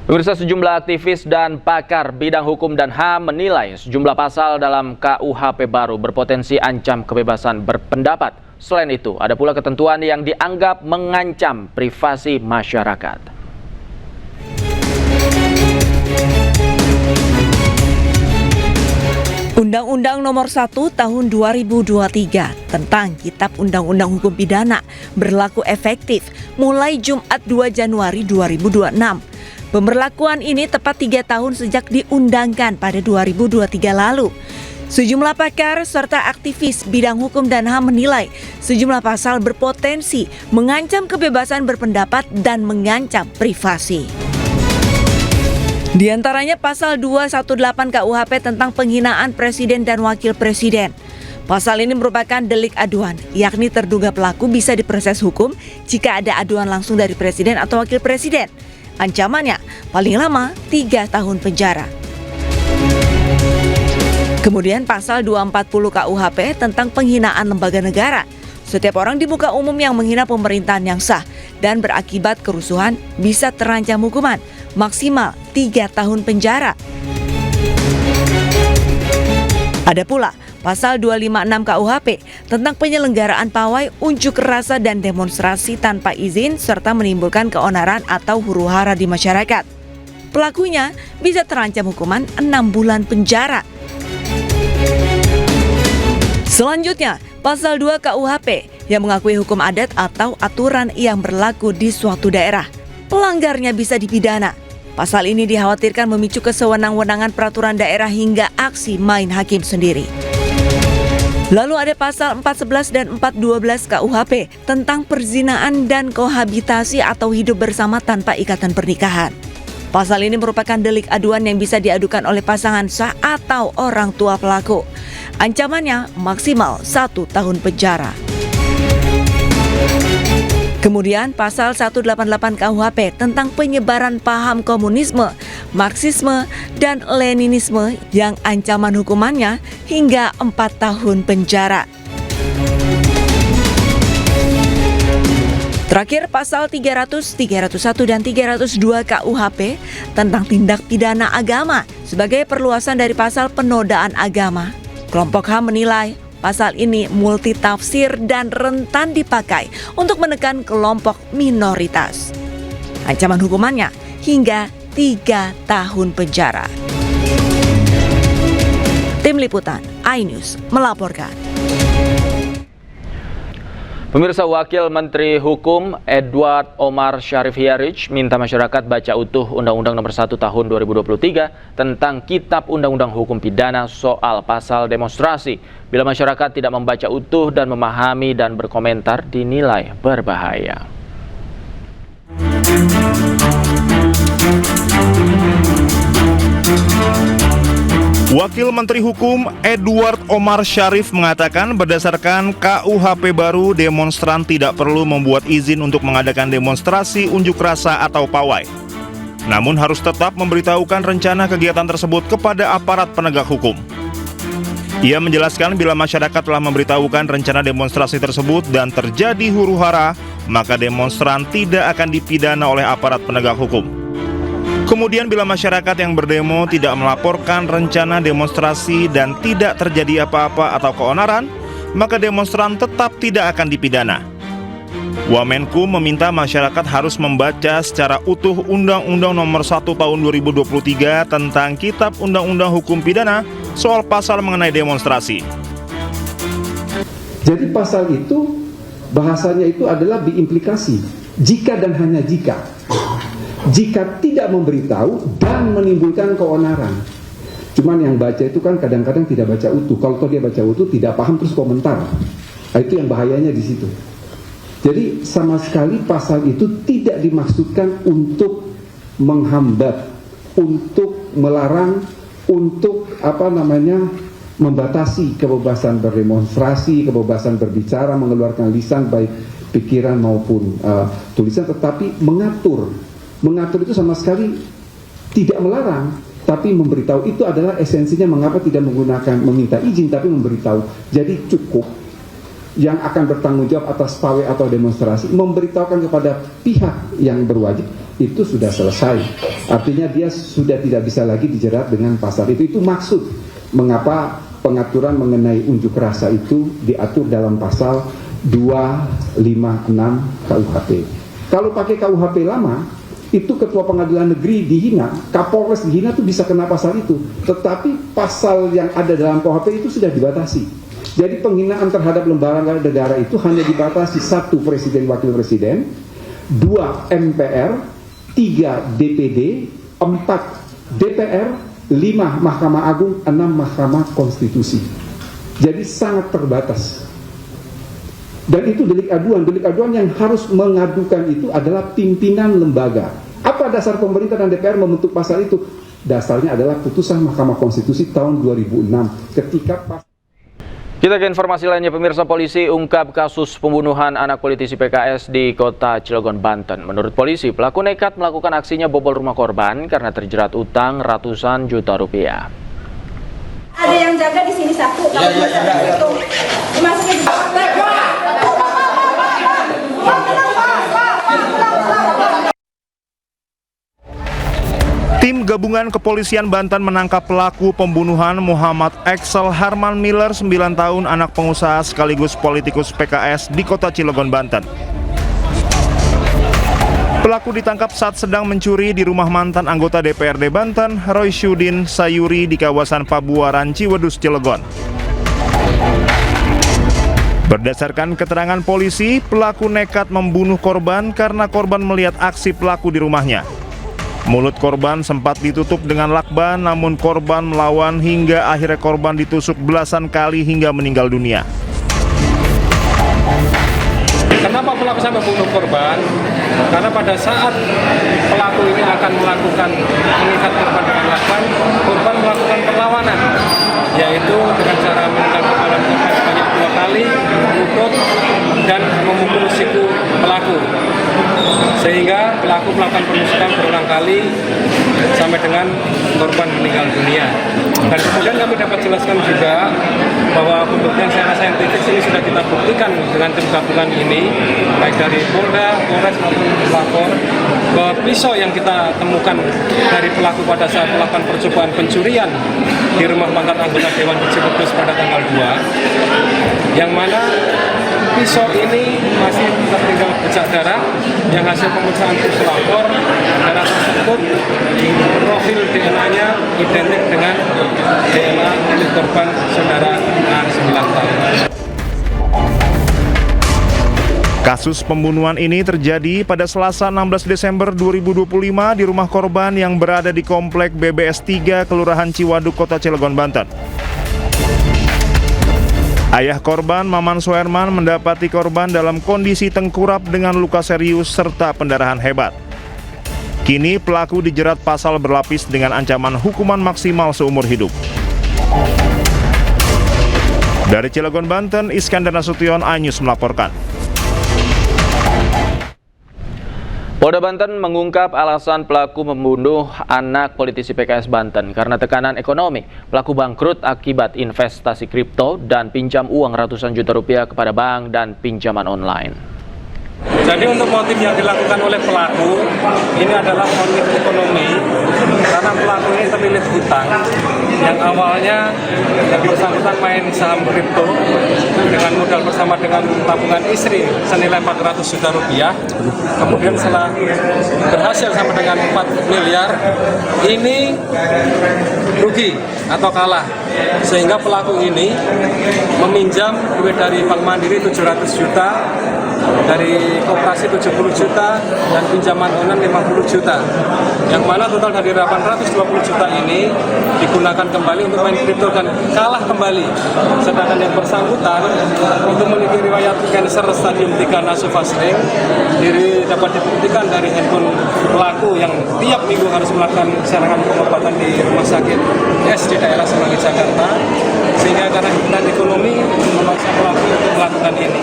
Pemirsa, sejumlah aktivis dan pakar bidang hukum dan HAM menilai sejumlah pasal dalam KUHP baru berpotensi ancam kebebasan berpendapat. Selain itu, ada pula ketentuan yang dianggap mengancam privasi masyarakat. Undang-Undang Nomor 1 Tahun 2023 tentang Kitab Undang-Undang Hukum Pidana berlaku efektif mulai Jumat 2 Januari 2026. Pemberlakuan ini tepat 3 tahun sejak diundangkan pada 2023 lalu. Sejumlah pakar serta aktivis bidang hukum dan HAM menilai sejumlah pasal berpotensi mengancam kebebasan berpendapat dan mengancam privasi. Di antaranya pasal 218 KUHP tentang penghinaan presiden dan wakil presiden. Pasal ini merupakan delik aduan, yakni terduga pelaku bisa diproses hukum jika ada aduan langsung dari presiden atau wakil presiden. Ancamannya paling lama 3 tahun penjara. Kemudian pasal 240 KUHP tentang penghinaan lembaga negara. Setiap orang di muka umum yang menghina pemerintahan yang sah dan berakibat kerusuhan bisa terancam hukuman maksimal 3 tahun penjara. Ada pula pasal 256 KUHP tentang penyelenggaraan pawai, unjuk rasa dan demonstrasi tanpa izin serta menimbulkan keonaran atau huru-hara di masyarakat. Pelakunya bisa terancam hukuman 6 bulan penjara. Selanjutnya, pasal 2 KUHP yang mengakui hukum adat atau aturan yang berlaku di suatu daerah. Pelanggarnya bisa dipidana. Pasal ini dikhawatirkan memicu kesewenang-wenangan peraturan daerah hingga aksi main hakim sendiri. Lalu ada pasal 411 dan 412 KUHP tentang perzinaan dan kohabitasi atau hidup bersama tanpa ikatan pernikahan. Pasal ini merupakan delik aduan yang bisa diadukan oleh pasangan sah atau orang tua pelaku. Ancamannya maksimal 1 tahun penjara. Kemudian pasal 188 KUHP tentang penyebaran paham komunisme, Marxisme, dan Leninisme yang ancaman hukumannya hingga 4 tahun penjara. Terakhir pasal 300, 301, dan 302 KUHP tentang tindak pidana agama sebagai perluasan dari pasal penodaan agama. Kelompok HAM menilai pasal ini multitafsir dan rentan dipakai untuk menekan kelompok minoritas. Ancaman hukumannya hingga 3 tahun penjara. Tim Liputan iNews melaporkan. Pemirsa, Wakil Menteri Hukum Edward Omar Syarif Hiarij minta masyarakat baca utuh Undang-Undang Nomor 1 Tahun 2023 tentang Kitab Undang-Undang Hukum Pidana soal pasal demonstrasi. Bila masyarakat tidak membaca utuh dan memahami dan berkomentar dinilai berbahaya. Wakil Menteri Hukum Edward Omar Syarif mengatakan berdasarkan KUHP baru, demonstran tidak perlu membuat izin untuk mengadakan demonstrasi, unjuk rasa, atau pawai. Namun harus tetap memberitahukan rencana kegiatan tersebut kepada aparat penegak hukum. Ia menjelaskan bila masyarakat telah memberitahukan rencana demonstrasi tersebut dan terjadi huru-hara, maka demonstran tidak akan dipidana oleh aparat penegak hukum. Kemudian bila masyarakat yang berdemo tidak melaporkan rencana demonstrasi dan tidak terjadi apa-apa atau keonaran, maka demonstran tetap tidak akan dipidana. Wamenkum meminta masyarakat harus membaca secara utuh Undang-Undang Nomor 1 Tahun 2023 tentang Kitab Undang-Undang Hukum Pidana soal pasal mengenai demonstrasi. Jadi pasal itu bahasanya itu adalah diimplikasi, jika dan hanya jika. Jika tidak memberitahu dan menimbulkan keonaran. Cuman yang baca itu kan kadang-kadang tidak baca utuh. Kalau dia baca utuh tidak paham terus komentar. Nah, itu yang bahayanya di situ. Jadi sama sekali pasal itu tidak dimaksudkan untuk menghambat, untuk melarang, untuk membatasi kebebasan berdemonstrasi, kebebasan berbicara, mengeluarkan lisan baik pikiran maupun tulisan, tetapi Mengatur itu sama sekali tidak melarang, tapi memberitahu. Itu adalah esensinya mengapa tidak meminta izin, tapi memberitahu. Jadi cukup yang akan bertanggung jawab atas pawai atau demonstrasi memberitahukan kepada pihak yang berwajib, itu sudah selesai. Artinya dia sudah tidak bisa lagi dijerat dengan pasal itu. Itu maksud mengapa pengaturan mengenai unjuk rasa itu diatur dalam pasal 256 KUHP. Kalau pakai KUHP lama, itu ketua pengadilan negeri dihina, Kapolres dihina itu bisa kena pasal itu. Tetapi pasal yang ada dalam KUHP itu sudah dibatasi. Jadi penghinaan terhadap lembaga negara itu hanya dibatasi 1 presiden wakil presiden, 2 MPR, 3 DPD, 4 DPR, 5 Mahkamah Agung, 6 Mahkamah Konstitusi. Jadi sangat terbatas. Dan itu delik aduan. Delik aduan yang harus mengadukan itu adalah pimpinan lembaga. Apa dasar pemerintah dan DPR membentuk pasal itu? Dasarnya adalah putusan Mahkamah Konstitusi tahun 2006 ketika Kita ke informasi lainnya, pemirsa. Polisi ungkap kasus pembunuhan anak politisi PKS di kota Cilegon, Banten. Menurut polisi, pelaku nekat melakukan aksinya bobol rumah korban karena terjerat utang ratusan juta rupiah. Ada yang jaga di sini satu, kalau itu dimasukin di Tim gabungan kepolisian Banten menangkap pelaku pembunuhan Muhammad Axel Herman Miller, 9 tahun, anak pengusaha sekaligus politikus PKS di kota Cilegon, Banten. Pelaku ditangkap saat sedang mencuri di rumah mantan anggota DPRD Banten, Roy Syudin Sayuri, di kawasan Pabuaran, Ciwedus, Cilegon. Berdasarkan keterangan polisi, pelaku nekat membunuh korban karena korban melihat aksi pelaku di rumahnya. Mulut korban sempat ditutup dengan lakban, namun korban melawan hingga akhirnya korban ditusuk belasan kali hingga meninggal dunia. Kenapa pelaku sampai bunuh korban? Karena pada saat pelaku ini akan melakukan mengikat korban dengan lakban, korban melakukan perlawanan, yaitu dengan cara menendang kepala korban sebanyak 2 kali, lutut, dan memukul siku pelaku. Sehingga pelaku melakukan penusukan berulang kali sampai dengan korban meninggal dunia. Dan kemudian kami dapat jelaskan juga bahwa pembuktian secara saintifik ini sudah kita buktikan dengan tim gabungan ini, baik dari Polda, Polres maupun pelapor, bahwa pisau yang kita temukan dari pelaku pada saat melakukan percobaan pencurian di rumah mantan anggota Dewan Ciwedus pada tanggal 2, yang mana pisau ini masih tertinggal bercak darah yang hasil pemeriksaan puslapor darah tersebut profil DNA-nya identik dengan DNA milik korban saudara A 9 tahun. Kasus pembunuhan ini terjadi pada Selasa 16 Desember 2025 di rumah korban yang berada di Komplek BBS 3, Kelurahan Ciwaduk, Kota Cilegon, Banten. Ayah korban, Maman Soerman, mendapati korban dalam kondisi tengkurap dengan luka serius serta pendarahan hebat. Kini pelaku dijerat pasal berlapis dengan ancaman hukuman maksimal seumur hidup. Dari Cilegon, Banten, Iskandar Nasution, iNews melaporkan. Polda Banten mengungkap alasan pelaku membunuh anak politisi PKS Banten karena tekanan ekonomi. Pelaku bangkrut akibat investasi kripto dan pinjam uang ratusan juta rupiah kepada bank dan pinjaman online. Jadi untuk motif yang dilakukan oleh pelaku ini adalah motif ekonomi, karena pelaku ini terlilit hutang yang awalnya yang bersangkutan main saham kripto dengan modal bersama dengan tabungan istri senilai 400 juta rupiah. Kemudian setelah berhasil sampai dengan 4 miliar, ini rugi atau kalah, sehingga pelaku ini meminjam duit dari Bank Mandiri 700 juta, dari koperasi 70 juta, dan pinjaman online 50 juta, yang mana total dari 820 juta ini digunakan kembali untuk main kripto dan kalah kembali. Sedangkan yang bersangkutan itu memiliki riwayat kanker stadium 3 nasofasring, dapat dibuktikan dari handphone pelaku yang tiap minggu harus melakukan serangan pengobatan di rumah sakit S di daerah Semanggi, Jakarta, sehingga karena kebutuhan ekonomi memaksa pelaku untuk melakukan ini.